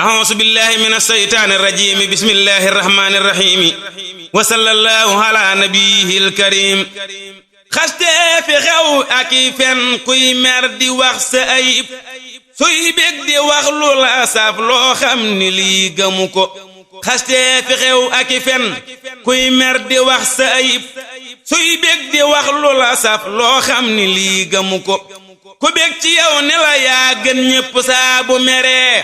أعوذ بالله من الشيطان الرجيم بسم الله الرحمن الرحيم وصلى الله على نبيه الكريم xaste fi xew ak i fen kuy mer di wax sa ayib suy bég di wax lu la saf loo xam ni lii gëmu ko xaste fi xew ak i fen kuy mer di wax sa ayib suy bég di wax lu la saf loo xam ni lii gëmu ko ku bég ci yow ni la yaa gën ñépp saa bu meree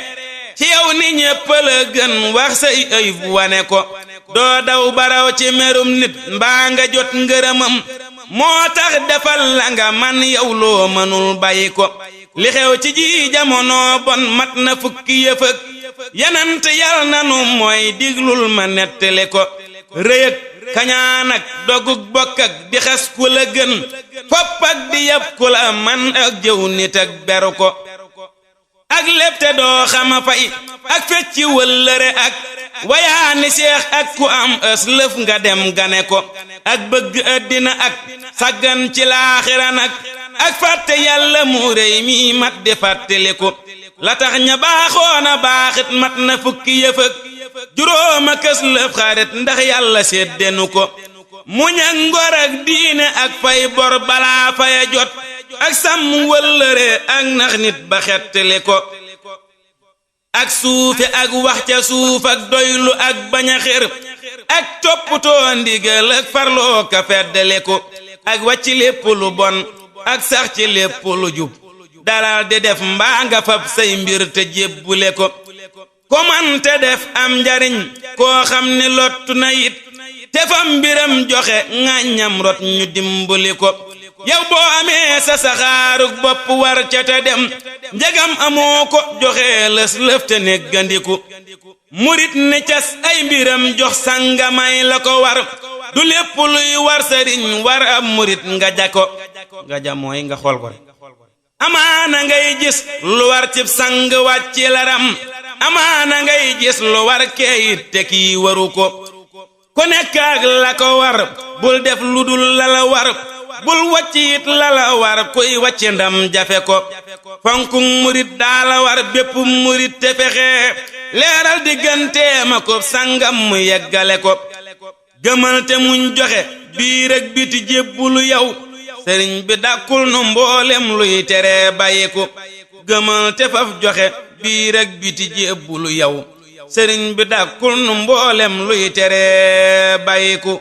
ci yow ni ñépp la gën wax say ayib wane ko doo daw baraw ci merum nit mbaa nga jot ngërëmam moo tax defal la nga man yow loo mënul bàyyi ko li xew ci ji jamono bon mat na fukki yëfëg yenant yal nanu mooy diglul ma nettali ko rëyëg kañaan ak dogug bokk ak di xas ku la gën fopp ak di yab ku la man ak jëw nit ak beru ko ak lépp te doo xama fay ak fecci wëllëre ak wayaani seex ak ku am ës lëf nga dem gane ko ak bëgg àddina ak saggan ci laaxira nag ak fàtte yàlla mu réy mi mat di fàttali ko la tax ña baaxoona baaxit mat na fukki yëfëg juróoma kës lëf xarit ndax yàlla seddenu ko muñ ak ngor ak diine ak fay bor balaa faya jot ak sàmm wëllëre ak nax nit ba xettali ko ak suufe ak wax ca suuf ak doylu ak bañ a xir ak toppatoo ndigal ak farloo ka feddale ko ak wàcc lépp lu bon ak sax ci lépp lu jub dalal di def mbaa nga fab say mbir te jébbule ko ko man te def am njariñ koo xam ni lottu na it te fam mbiram joxe ŋàññam rot ñu dimbali ko yow boo amee sa saxaarug bopp war ca te dem njegam amoo ko joxe lës lëf te neggandiku murit ne cas ay mbiram jox sangamay la ko war du lépp luy war sëriñ war ab murit nga ja ko nga ja mooy nga xool ko rek amaana ngay gis lu war cib sang wàcci laram amaana ngay gis lu war keyit te kii waru ko ku nekk ak la ko war bul def lu dul la la war bul wàccit la la war kuy wàcc ndam jafe ko fonku murit daa la war bépp murit te fexe leeral digganteem ak sangam mu yeggale ko gëmal te muñ joxe biir ak biti jébbulu yow sëriñ bi dàkkul nu mboolem luy tere bàyyi ko gëmal te faf joxe biir ak biti jébbulu yow sëriñ bi dàkkul nu mboolem luy tere bàyyi ko